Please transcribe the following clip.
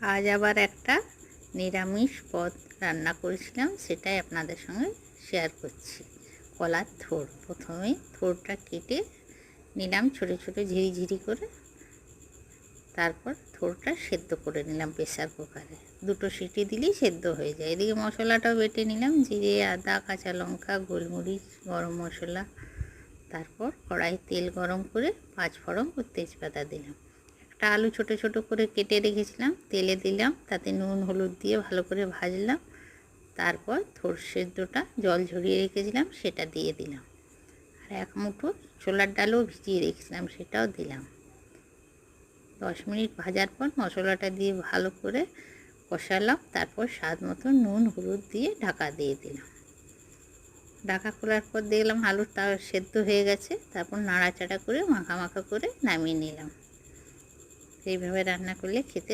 আজ আবার একটা নিরামিষ পদ রান্না করেছিলাম, সেটাই আপনাদের সঙ্গে শেয়ার করছি। কলার থোড়, প্রথমেই থোড়টা কেটে নিলাম ছোটো ছোটো ঝিরি করে। তারপর থোড়টা সেদ্ধ করে নিলাম প্রেসার কুকারে। 2টো সিটি দিলেই সেদ্ধ হয়ে যায়। এদিকে মশলাটাও বেটে নিলাম, জিরে, আদা, কাঁচা লঙ্কা, গোলমরিচ, গরম মশলা। তারপর কড়াই তেল গরম করে 5 ফোড়ন ও তেজপাতা দিলাম। একটা আলু ছোটো ছোটো করে কেটে রেখেছিলাম, তেলে দিলাম, তাতে নুন হলুদ দিয়ে ভালো করে ভাজলাম। তারপর থোড় সেদ্ধটা জল ঝরিয়ে রেখেছিলাম সেটা দিয়ে দিলাম। আর 1 মুঠো ছোলার ডালও ভিজিয়ে রেখেছিলাম, সেটাও দিলাম। 10 মিনিট ভাজার পর মশলাটা দিয়ে ভালো করে কষালাম। তারপর স্বাদ মতো নুন হলুদ দিয়ে ঢাকা দিয়ে দিলাম। ঢাকা খোলার পর দেখলাম আলুটা সেদ্ধ হয়ে গেছে। তারপর নাড়াচাড়া করে মাখা করে নামিয়ে নিলাম। এইভাবে রান্না করলে খেতে